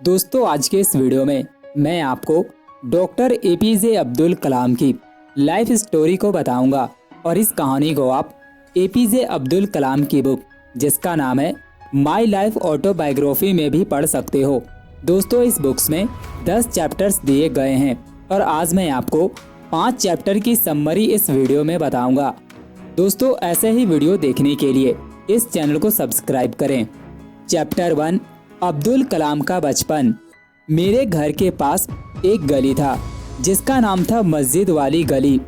दोस्तों, आज के इस वीडियो में मैं आपको डॉक्टर एपीजे अब्दुल कलाम की लाइफ स्टोरी को बताऊंगा और इस कहानी को आप एपीजे अब्दुल कलाम की बुक जिसका नाम है माई लाइफ ऑटोबायोग्राफी में भी पढ़ सकते हो। दोस्तों, इस बुक्स में 10 चैप्टर्स दिए गए हैं और आज मैं आपको 5 चैप्टर की समरी इस वीडियो में बताऊंगा। दोस्तों, ऐसे ही वीडियो देखने के लिए इस चैनल को सब्सक्राइब करें। चैप्टर 1, अब्दुल कलाम का बचपन। मेरे घर के पास एक गली था जिसका नाम था मस्जिद वाली गली।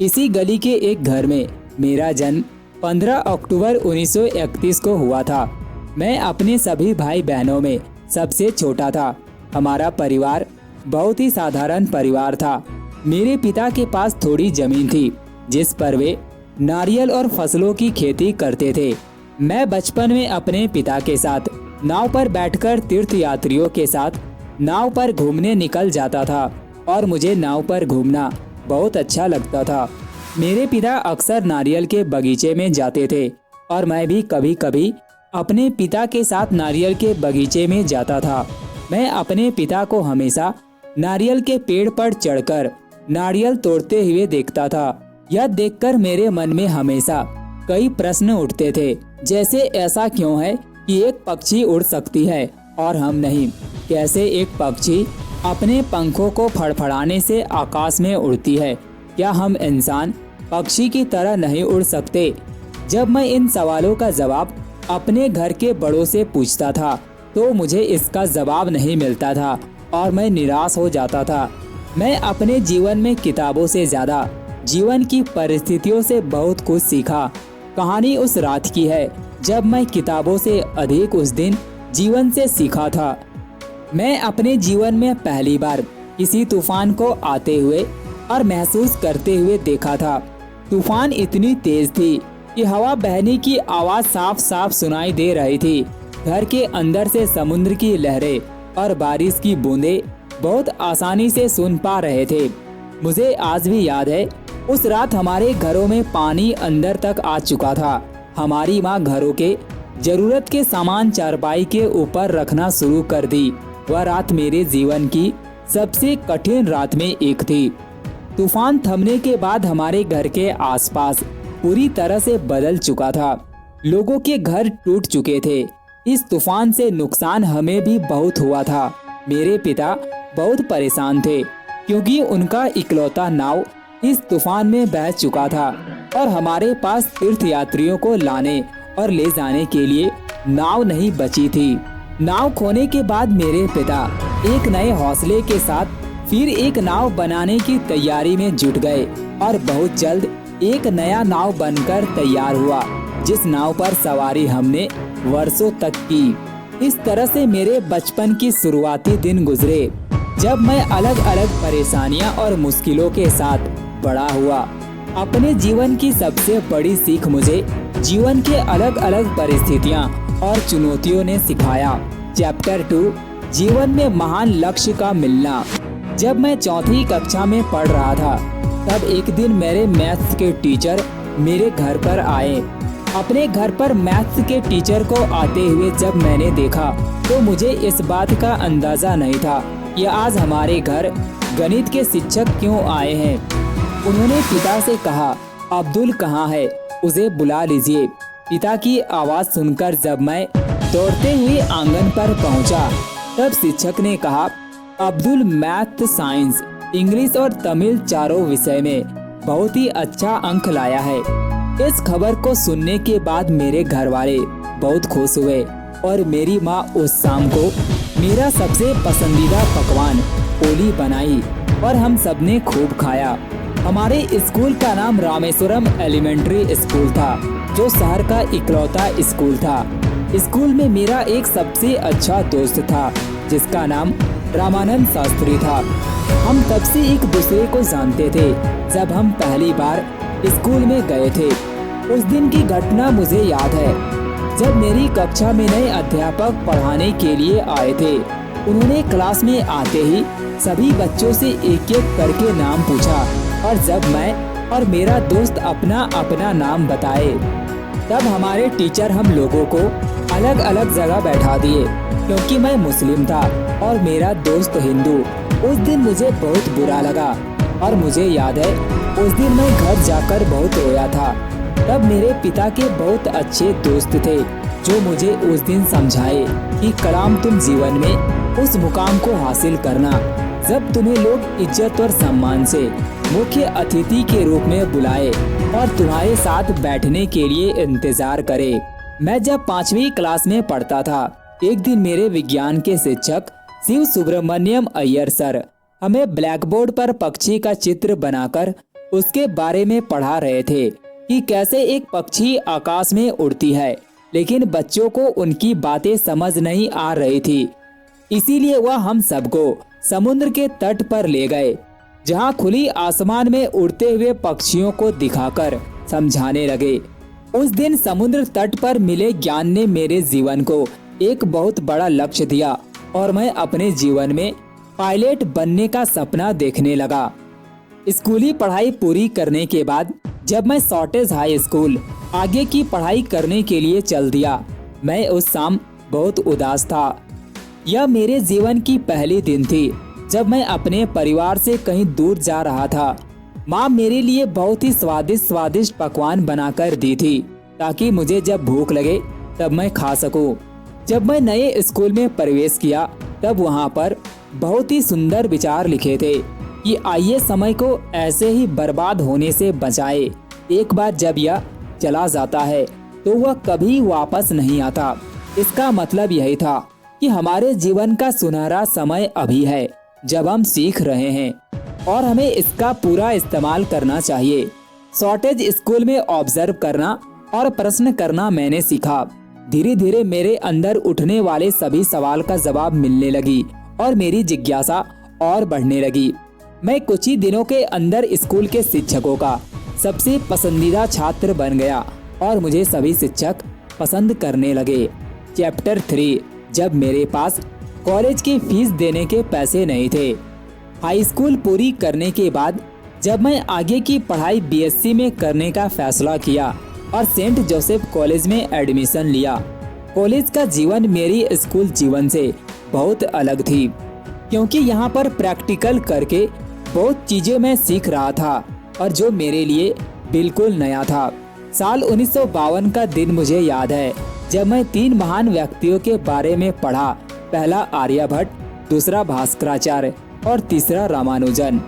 इसी गली के एक घर में मेरा जन्म 15 अक्टूबर 1931 को हुआ था। मैं अपने सभी भाई बहनों में सबसे छोटा था। हमारा परिवार बहुत ही साधारण परिवार था। मेरे पिता के पास थोड़ी जमीन थी जिस पर वे नारियल और फसलों की खेती करते थे। मैं बचपन में अपने पिता के साथ नाव पर बैठकर तीर्थ यात्रियों के साथ नाव पर घूमने निकल जाता था और मुझे नाव पर घूमना बहुत अच्छा लगता था। मेरे पिता अक्सर नारियल के बगीचे में जाते थे और मैं भी कभी कभी अपने पिता के साथ नारियल के बगीचे में जाता था। मैं अपने पिता को हमेशा नारियल के पेड़ पर चढ़कर नारियल तोड़ते हुए देखता था। यह देखकर मेरे मन में हमेशा कई प्रश्न उठते थे, जैसे ऐसा क्यों है कि एक पक्षी उड़ सकती है और हम नहीं? कैसे एक पक्षी अपने पंखों को फड़फड़ाने से आकाश में उड़ती है? क्या हम इंसान पक्षी की तरह नहीं उड़ सकते? जब मैं इन सवालों का जवाब अपने घर के बड़ों से पूछता था तो मुझे इसका जवाब नहीं मिलता था और मैं निराश हो जाता था। मैं अपने जीवन में किताबों से ज्यादा जीवन की परिस्थितियों से बहुत कुछ सीखा। कहानी उस रात की है जब मैं किताबों से अधिक उस दिन जीवन से सीखा था। मैं अपने जीवन में पहली बार किसी तूफान को आते हुए और महसूस करते हुए देखा था। तूफान इतनी तेज थी कि हवा बहने की आवाज साफ साफ सुनाई दे रही थी। घर के अंदर से समुद्र की लहरें और बारिश की बूंदें बहुत आसानी से सुन पा रहे थे। मुझे आज भी याद है, उस रात हमारे घरों में पानी अंदर तक आ चुका था। हमारी माँ घरों के जरूरत के सामान चारपाई के ऊपर रखना शुरू कर दी। वह रात मेरे जीवन की सबसे कठिन रात में एक थी। तूफान थमने के बाद हमारे घर के आसपास पूरी तरह से बदल चुका था। लोगों के घर टूट चुके थे। इस तूफान से नुकसान हमें भी बहुत हुआ था। मेरे पिता बहुत परेशान थे क्योंकि उनका इकलौता नाव इस तूफान में बह चुका था और हमारे पास तीर्थ यात्रियों को लाने और ले जाने के लिए नाव नहीं बची थी। नाव खोने के बाद मेरे पिता एक नए हौसले के साथ फिर एक नाव बनाने की तैयारी में जुट गए और बहुत जल्द एक नया नाव बनकर तैयार हुआ, जिस नाव पर सवारी हमने वर्षों तक की। इस तरह से मेरे बचपन की शुरुआती दिन गुजरे जब मैं अलग अलग परेशानियां और मुश्किलों के साथ बड़ा हुआ। अपने जीवन की सबसे बड़ी सीख मुझे जीवन के अलग अलग परिस्थितियां और चुनौतियों ने सिखाया। चैप्टर 2, जीवन में महान लक्ष्य का मिलना। जब मैं 4वीं कक्षा में पढ़ रहा था तब एक दिन मेरे मैथ्स के टीचर मेरे घर पर आए। अपने घर पर मैथ्स के टीचर को आते हुए जब मैंने देखा तो मुझे इस बात का अंदाजा नहीं था कि आज हमारे घर गणित के शिक्षक क्यों आए हैं। उन्होंने पिता से कहा, अब्दुल कहाँ है, उसे बुला लीजिए। पिता की आवाज सुनकर जब मैं दौड़ते हुए आंगन पर पहुंचा तब शिक्षक ने कहा, अब्दुल मैथ, साइंस, इंग्लिश और तमिल चारों विषय में बहुत ही अच्छा अंक लाया है। इस खबर को सुनने के बाद मेरे घर वाले बहुत खुश हुए और मेरी माँ उस शाम को मेरा सबसे पसंदीदा पकवान पोली बनाई और हम सबने खूब खाया। हमारे स्कूल का नाम रामेश्वरम एलिमेंट्री स्कूल था, जो शहर का इकलौता स्कूल था। स्कूल में मेरा एक सबसे अच्छा दोस्त था जिसका नाम रामानंद शास्त्री था। हम तब से एक दूसरे को जानते थे जब हम पहली बार स्कूल में गए थे। उस दिन की घटना मुझे याद है जब मेरी कक्षा में नए अध्यापक पढ़ाने के लिए आए थे। उन्होंने क्लास में आते ही सभी बच्चों से एक एक करके नाम पूछा और जब मैं और मेरा दोस्त अपना अपना नाम बताए तब हमारे टीचर हम लोगों को अलग अलग जगह बैठा दिए क्योंकि मैं मुस्लिम था और मेरा दोस्त हिंदू। उस दिन मुझे बहुत बुरा लगा और मुझे याद है उस दिन मैं घर जाकर बहुत रोया था। तब मेरे पिता के बहुत अच्छे दोस्त थे जो मुझे उस दिन समझाए कि कलाम, तुम जीवन में उस मुकाम को हासिल करना जब तुम्हें लोग इज्जत और सम्मान से मुख्य अतिथि के रूप में बुलाए और तुम्हारे साथ बैठने के लिए इंतजार करे। मैं जब 5वीं क्लास में पढ़ता था, एक दिन मेरे विज्ञान के शिक्षक शिव सुब्रमण्यम अय्यर सर हमें ब्लैक बोर्ड पर पक्षी का चित्र बनाकर उसके बारे में पढ़ा रहे थे कि कैसे एक पक्षी आकाश में उड़ती है, लेकिन बच्चों को उनकी बातें समझ नहीं आ रही थी। इसीलिए वह हम सबको समुद्र के तट पर ले गए, जहां खुली आसमान में उड़ते हुए पक्षियों को दिखाकर समझाने लगे। उस दिन समुद्र तट पर मिले ज्ञान ने मेरे जीवन को एक बहुत बड़ा लक्ष्य दिया और मैं अपने जीवन में पायलट बनने का सपना देखने लगा। स्कूली पढ़ाई पूरी करने के बाद जब मैं शॉर्टेज हाई स्कूल आगे की पढ़ाई करने के लिए चल दिया, मैं उस शाम बहुत उदास था। यह मेरे जीवन की पहली दिन थी जब मैं अपने परिवार से कहीं दूर जा रहा था। माँ मेरे लिए बहुत ही स्वादिष्ट पकवान बनाकर दी थी ताकि मुझे जब भूख लगे तब मैं खा सकूं। जब मैं नए स्कूल में प्रवेश किया तब वहाँ पर बहुत ही सुंदर विचार लिखे थे कि आइए समय को ऐसे ही बर्बाद होने से बचाए। एक बार जब यह चला जाता है तो वह कभी वापस नहीं आता। इसका मतलब यही था कि हमारे जीवन का सुनहरा समय अभी है जब हम सीख रहे हैं और हमें इसका पूरा इस्तेमाल करना चाहिए। शॉर्टेज स्कूल में ऑब्जर्व करना और प्रश्न करना मैंने सीखा। धीरे धीरे मेरे अंदर उठने वाले सभी सवाल का जवाब मिलने लगी और मेरी जिज्ञासा और बढ़ने लगी। मैं कुछ ही दिनों के अंदर स्कूल के शिक्षकों का सबसे पसंदीदा छात्र बन गया और मुझे सभी शिक्षक पसंद करने लगे। चैप्टर 3, जब मेरे पास कॉलेज की फीस देने के पैसे नहीं थे। हाई स्कूल पूरी करने के बाद जब मैं आगे की पढ़ाई बीएससी में करने का फैसला किया और सेंट जोसेफ कॉलेज में एडमिशन लिया। कॉलेज का जीवन मेरी स्कूल जीवन से बहुत अलग थी क्योंकि यहाँ पर प्रैक्टिकल करके बहुत चीजें मैं सीख रहा था और जो मेरे लिए बिल्कुल नया था। साल 1952 का दिन मुझे याद है जब मैं 3 महान व्यक्तियों के बारे में पढ़ा। पहला आर्यभट्ट, दूसरा भास्कराचार्य और तीसरा रामानुजन।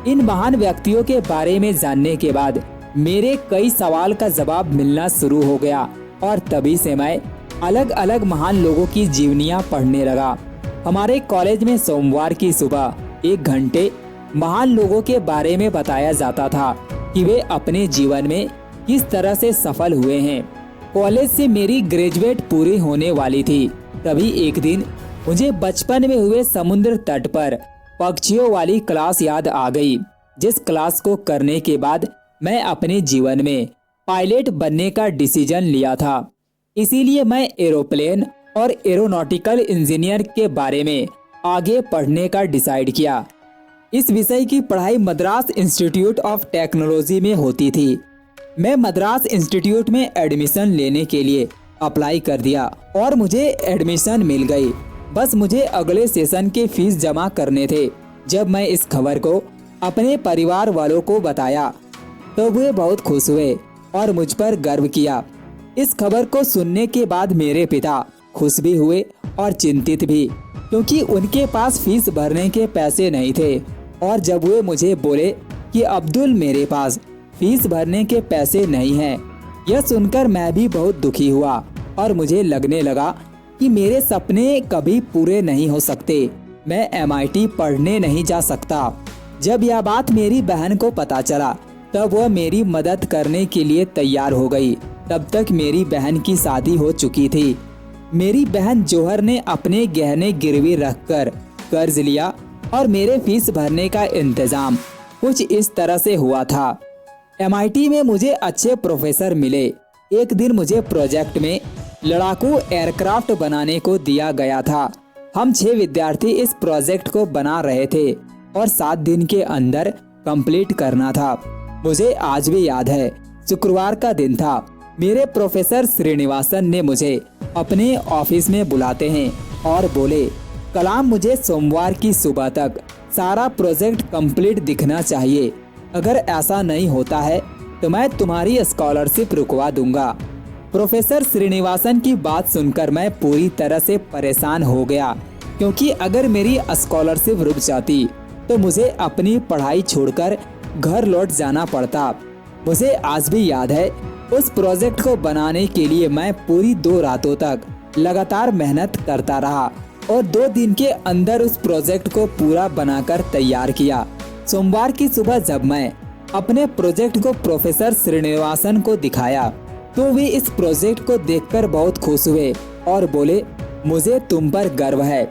इन महान व्यक्तियों के बारे में जानने के बाद मेरे कई सवाल का जवाब मिलना शुरू हो गया और तभी से मैं अलग अलग महान लोगों की जीवनियाँ पढ़ने लगा। हमारे कॉलेज में सोमवार की सुबह 1 घंटे महान लोगों के बारे में बताया जाता था कि वे अपने जीवन में किस तरह से सफल हुए हैं। कॉलेज से मेरी ग्रेजुएट पूरी होने वाली थी। तभी एक दिन मुझे बचपन में हुए समुद्र तट पर पक्षियों वाली क्लास याद आ गई, जिस क्लास को करने के बाद मैं अपने जीवन में पायलट बनने का डिसीजन लिया था। इसीलिए मैं एरोप्लेन और एरोनॉटिकल इंजीनियर के बारे में आगे पढ़ने का डिसाइड किया। इस विषय की पढ़ाई मद्रास इंस्टीट्यूट ऑफ टेक्नोलॉजी में होती थी। मैं मद्रास इंस्टीट्यूट में एडमिशन लेने के लिए अप्लाई कर दिया और मुझे एडमिशन मिल गई। बस मुझे अगले सेशन के फीस जमा करने थे। जब मैं इस खबर को अपने परिवार वालों को बताया तो वे बहुत खुश हुए और मुझ पर गर्व किया। इस खबर को सुनने के बाद मेरे पिता खुश भी हुए और चिंतित भी, क्योंकि उनके पास फीस भरने के पैसे नहीं थे। और जब वे मुझे बोले कि अब्दुल, मेरे पास फीस भरने के पैसे नहीं हैं, यह सुनकर मैं भी बहुत दुखी हुआ और मुझे लगने लगा कि मेरे सपने कभी पूरे नहीं हो सकते। मैं MIT पढ़ने नहीं जा सकता। जब यह बात मेरी बहन को पता चला तब वह मेरी मदद करने के लिए तैयार हो गई। तब तक मेरी बहन की शादी हो चुकी थी। मेरी बहन जौहर ने अपने गहने गिरवी रखकर कर्ज लिया और मेरे फीस भरने का इंतजाम कुछ इस तरह से हुआ था। MIT में मुझे अच्छे प्रोफेसर मिले। एक दिन मुझे प्रोजेक्ट में लड़ाकू एयरक्राफ्ट बनाने को दिया गया था। हम 6 विद्यार्थी इस प्रोजेक्ट को बना रहे थे और 7 दिन के अंदर कंप्लीट करना था। मुझे आज भी याद है, शुक्रवार का दिन था। मेरे प्रोफेसर श्रीनिवासन ने मुझे अपने ऑफिस में बुलाते हैं और बोले, कलाम मुझे सोमवार की सुबह तक सारा प्रोजेक्ट कंप्लीट दिखना चाहिए। अगर ऐसा नहीं होता है तो मैं तुम्हारी स्कॉलरशिप रुकवा दूंगा। प्रोफेसर श्रीनिवासन की बात सुनकर मैं पूरी तरह से परेशान हो गया, क्योंकि अगर मेरी स्कॉलरशिप रुक जाती तो मुझे अपनी पढ़ाई छोड़कर घर लौट जाना पड़ता। मुझे आज भी याद है, उस प्रोजेक्ट को बनाने के लिए मैं पूरी 2 रातों तक लगातार मेहनत करता रहा और 2 दिन के अंदर उस प्रोजेक्ट को पूरा बनाकर तैयार किया। सोमवार की सुबह जब मैं अपने प्रोजेक्ट को प्रोफेसर श्रीनिवासन को दिखाया तो वे इस प्रोजेक्ट को देखकर बहुत खुश हुए और बोले, मुझे तुम पर गर्व है।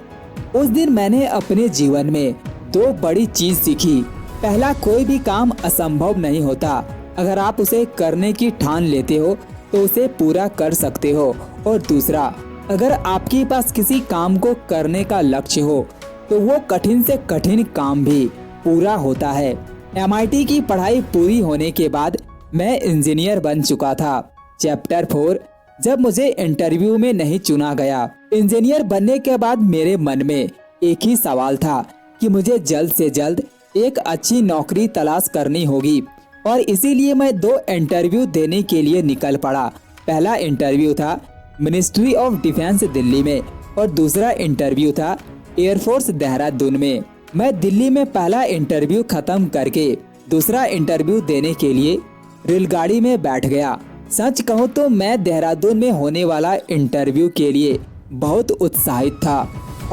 उस दिन मैंने अपने जीवन में 2 बड़ी चीज सीखी। पहला, कोई भी काम असंभव नहीं होता। अगर आप उसे करने की ठान लेते हो तो उसे पूरा कर सकते हो। और दूसरा, अगर आपके पास किसी काम को करने का लक्ष्य हो तो वो कठिन से कठिन काम भी पूरा होता है। MIT की पढ़ाई पूरी होने के बाद मैं इंजीनियर बन चुका था। चैप्टर 4, जब मुझे इंटरव्यू में नहीं चुना गया। इंजीनियर बनने के बाद मेरे मन में एक ही सवाल था कि मुझे जल्द से जल्द एक अच्छी नौकरी तलाश करनी होगी और इसीलिए मैं 2 इंटरव्यू देने के लिए निकल पड़ा। पहला इंटरव्यू था मिनिस्ट्री ऑफ डिफेंस दिल्ली में और दूसरा इंटरव्यू था एयरफोर्स देहरादून में। मैं दिल्ली में पहला इंटरव्यू खत्म करके दूसरा इंटरव्यू देने के लिए रेलगाड़ी में बैठ गया। सच कहूँ तो मैं देहरादून में होने वाला इंटरव्यू के लिए बहुत उत्साहित था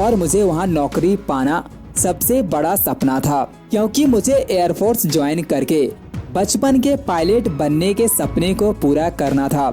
और मुझे वहाँ नौकरी पाना सबसे बड़ा सपना था, क्योंकि मुझे एयरफोर्स ज्वाइन करके बचपन के पायलट बनने के सपने को पूरा करना था।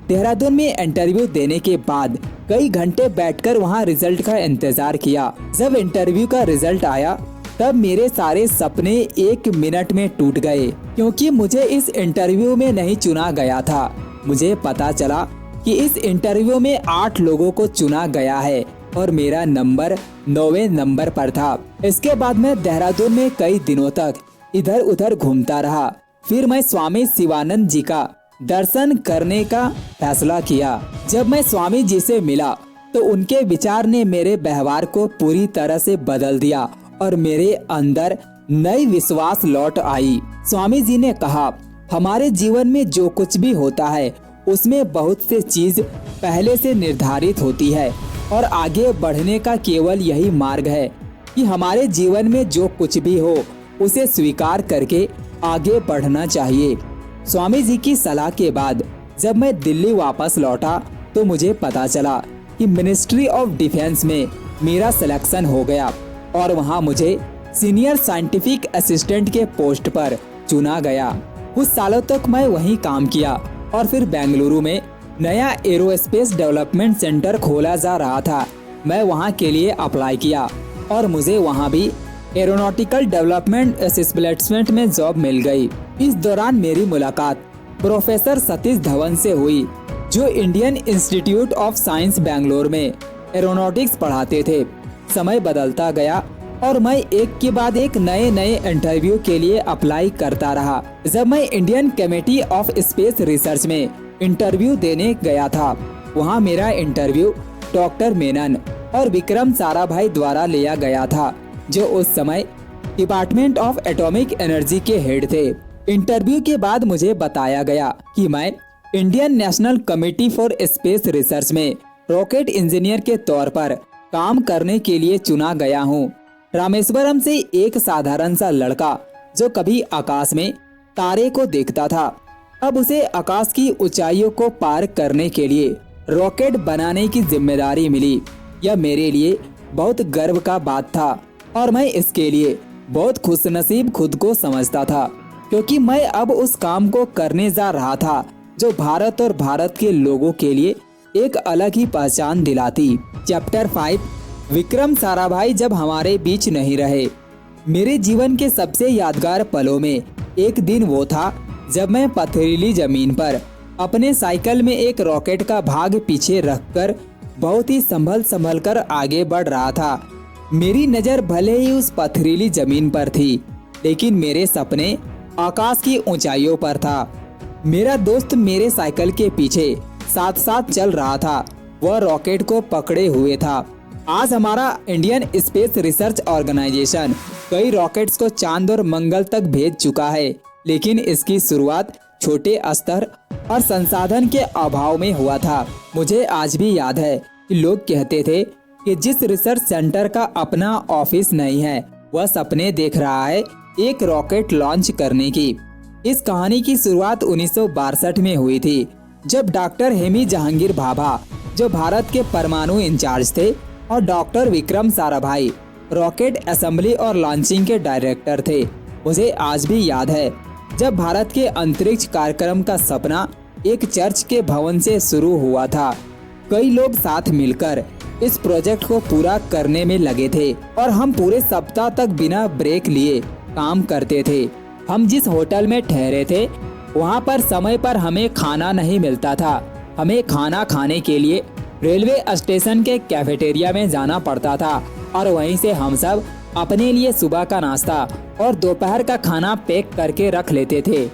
देहरादून में इंटरव्यू देने के बाद कई घंटे बैठकर वहां रिजल्ट का इंतजार किया। जब इंटरव्यू का रिजल्ट आया तब मेरे सारे सपने 1 मिनट में टूट गए, क्योंकि मुझे इस इंटरव्यू में नहीं चुना गया था। मुझे पता चला कि इस इंटरव्यू में 8 लोगों को चुना गया है और मेरा नंबर 9वें नंबर पर था। इसके बाद मैं देहरादून में कई दिनों तक इधर उधर घूमता रहा। फिर मैं स्वामी शिवानंद जी का दर्शन करने का फैसला किया। जब मैं स्वामी जी से मिला तो उनके विचार ने मेरे व्यवहार को पूरी तरह से बदल दिया और मेरे अंदर नई विश्वास लौट आई। स्वामी जी ने कहा, हमारे जीवन में जो कुछ भी होता है उसमें बहुत से चीज पहले से निर्धारित होती है और आगे बढ़ने का केवल यही मार्ग है कि हमारे जीवन में जो कुछ भी हो उसे स्वीकार करके आगे बढ़ना चाहिए। स्वामी जी की सलाह के बाद जब मैं दिल्ली वापस लौटा तो मुझे पता चला कि मिनिस्ट्री ऑफ डिफेंस में मेरा सिलेक्शन हो गया और वहां मुझे सीनियर साइंटिफिक असिस्टेंट के पोस्ट पर चुना गया। कुछ सालों तक मैं वहीं काम किया और फिर बेंगलुरु में नया एरोस्पेस डेवलपमेंट सेंटर खोला जा रहा था। मैं वहां के लिए अप्लाई किया और मुझे वहां भी एरोनॉटिकल डेवलपमेंट असिस्टेंट में जॉब मिल गई। इस दौरान मेरी मुलाकात प्रोफेसर सतीश धवन से हुई, जो Indian institute of science Bangalore में एरोनॉटिक्स पढ़ाते थे। समय बदलता गया और मैं एक के बाद एक नए इंटरव्यू के लिए अप्लाई करता रहा। जब मैं Indian committee of space research में इंटरव्यू देने गया था, वहां मेरा इंटरव्यू डॉक्टर मेनन और विक्रम साराभाई द्वारा लिया गया था, जो उस समय डिपार्टमेंट ऑफ एटॉमिक एनर्जी के हेड थे। इंटरव्यू के बाद मुझे बताया गया कि मैं Indian national committee for space research में रॉकेट इंजीनियर के तौर पर काम करने के लिए चुना गया हूँ। रामेश्वरम से एक साधारण सा लड़का जो कभी आकाश में तारे को देखता था, अब उसे आकाश की ऊंचाइयों को पार करने के लिए रॉकेट बनाने की जिम्मेदारी मिली। यह मेरे लिए बहुत गर्व का बात था और मैं इसके लिए बहुत खुशनसीब खुद को समझता था, क्योंकि मैं अब उस काम को करने जा रहा था जो भारत और भारत के लोगों के लिए एक अलग ही पहचान दिलाती। चैप्टर 5, विक्रम साराभाई जब हमारे बीच नहीं रहे। मेरे जीवन के सबसे यादगार पलों में एक दिन वो था जब मैं पथरीली जमीन पर अपने साइकिल में एक रॉकेट का भाग पीछे रखकर बहुत ही संभल कर आगे बढ़ रहा था। मेरी नज़र भले ही उस पथरीली जमीन पर थी, लेकिन मेरे सपने आकाश की ऊंचाइयों पर था। मेरा दोस्त मेरे साइकिल के पीछे साथ साथ चल रहा था वह रॉकेट को पकड़े हुए था। आज हमारा इंडियन स्पेस रिसर्च ऑर्गेनाइजेशन कई रॉकेट्स को चांद और मंगल तक भेज चुका है, लेकिन इसकी शुरुआत छोटे स्तर और संसाधन के अभाव में हुआ था। मुझे आज भी याद है कि लोग कहते थे कि जिस रिसर्च सेंटर का अपना ऑफिस नहीं है वह सपने देख रहा है एक रॉकेट लॉन्च करने की। इस कहानी की शुरुआत 1962 में हुई थी, जब डॉक्टर हेमी जहांगीर भाभा, जो भारत के परमाणु इंचार्ज थे, और doctor Vikram Sarabhai rocket assembly और लॉन्चिंग के डायरेक्टर थे। मुझे आज भी याद है जब भारत के अंतरिक्ष कार्यक्रम का सपना एक चर्च के भवन से शुरू हुआ था। कई लोग साथ मिलकर इस प्रोजेक्ट को पूरा करने में लगे थे और हम पूरे सप्ताह तक बिना ब्रेक लिए काम करते थे। हम जिस होटल में ठहरे थे वहाँ पर समय पर हमें खाना नहीं मिलता था। हमें खाना खाने के लिए रेलवे स्टेशन के कैफेटेरिया में जाना पड़ता था और वहीं से हम सब अपने लिए सुबह का नाश्ता और दोपहर का खाना पैक करके रख लेते थे।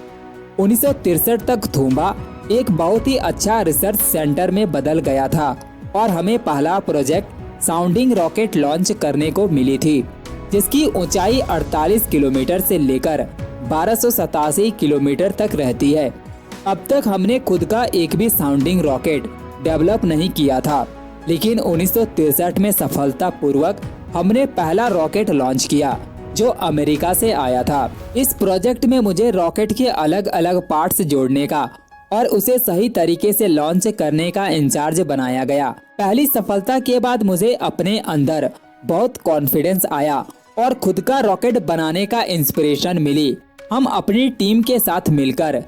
1963 तक थूम्बा एक बहुत ही अच्छा रिसर्च सेंटर में बदल गया था और हमें पहला प्रोजेक्ट साउंडिंग रॉकेट लॉन्च करने को मिली थी, जिसकी ऊंचाई 48 किलोमीटर से लेकर 1287 किलोमीटर तक रहती है। अब तक हमने खुद का एक भी साउंडिंग रॉकेट डेवलप नहीं किया था, लेकिन 1963 में सफलतापूर्वक हमने पहला रॉकेट लॉन्च किया जो अमेरिका से आया था। इस प्रोजेक्ट में मुझे रॉकेट के अलग अलग पार्ट्स जोड़ने का और उसे सही तरीके से लॉन्च करने का इंचार्ज बनाया गया। पहली सफलता के बाद मुझे अपने अंदर बहुत कॉन्फिडेंस आया और खुद का रॉकेट बनाने का इंस्पिरेशन मिली। हम अपनी टीम के साथ मिलकर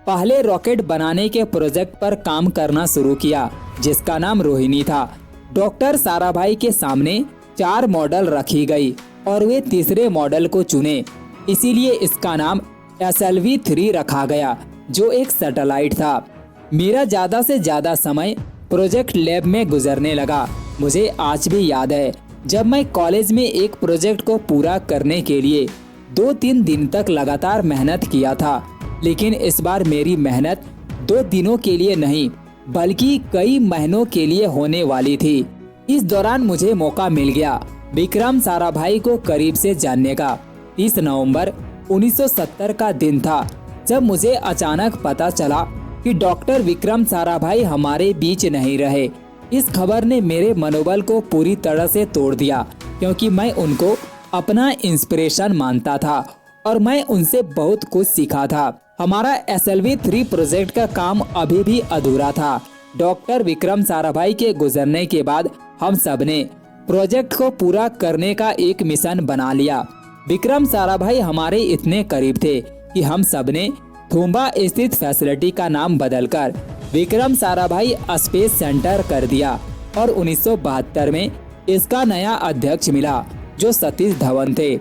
पहले रॉकेट बनाने के प्रोजेक्ट पर काम करना शुरू किया, जिसका नाम रोहिणी था। डॉक्टर साराभाई के सामने 4 मॉडल रखी गई और वे तीसरे मॉडल को चुने, इसीलिए इसका नाम SLV-3 रखा गया, जो एक सैटेलाइट था। मेरा ज्यादा से ज्यादा समय प्रोजेक्ट लैब में गुजरने लगा। मुझे आज भी याद है जब मैं कॉलेज में एक प्रोजेक्ट को पूरा करने के लिए 2-3 दिन तक लगातार मेहनत किया था, लेकिन इस बार मेरी मेहनत 2 दिनों के लिए नहीं बल्कि कई महीनों के लिए होने वाली थी। इस दौरान मुझे मौका मिल गया विक्रम साराभाई को करीब से जानने का। 30 नवंबर 1970 का दिन था जब मुझे अचानक पता चला कि डॉक्टर विक्रम साराभाई हमारे बीच नहीं रहे। इस खबर ने मेरे मनोबल को पूरी तरह से तोड़ दिया, क्योंकि मैं उनको अपना इंस्पिरेशन मानता था और मैं उनसे बहुत कुछ सीखा था। हमारा SLV-3 प्रोजेक्ट का काम अभी भी अधूरा था। डॉक्टर विक्रम साराभाई के गुजरने के बाद हम सब ने प्रोजेक्ट को पूरा करने का एक मिशन बना लिया। विक्रम साराभाई हमारे इतने करीब थे कि हम सब ने थूम्बा स्थित फैसिलिटी का नाम बदलकर विक्रम साराभाई स्पेस सेंटर कर दिया और 1972 में इसका नया अध्यक्ष मिला, जो सतीश धवन थे।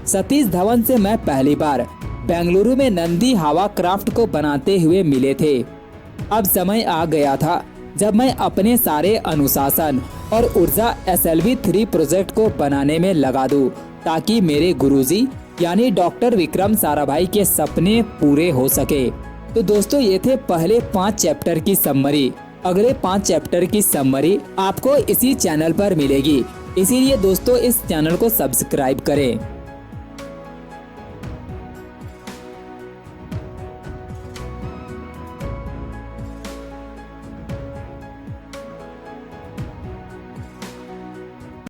सतीश धवन से मैं पहली बार बेंगलुरु में नंदी हवा क्राफ्ट को बनाते हुए मिले थे। अब समय आ गया था जब मैं अपने सारे अनुशासन और ऊर्जा SLV-3 प्रोजेक्ट को बनाने में लगा दूं, ताकि मेरे गुरुजी यानी डॉक्टर विक्रम साराभाई के सपने पूरे हो सके। तो दोस्तों, ये थे पहले 5 चैप्टर की समरी। अगले 5 चैप्टर की समरी आपको इसी चैनल पर मिलेगी, इसीलिए दोस्तों इस चैनल को सब्सक्राइब करें।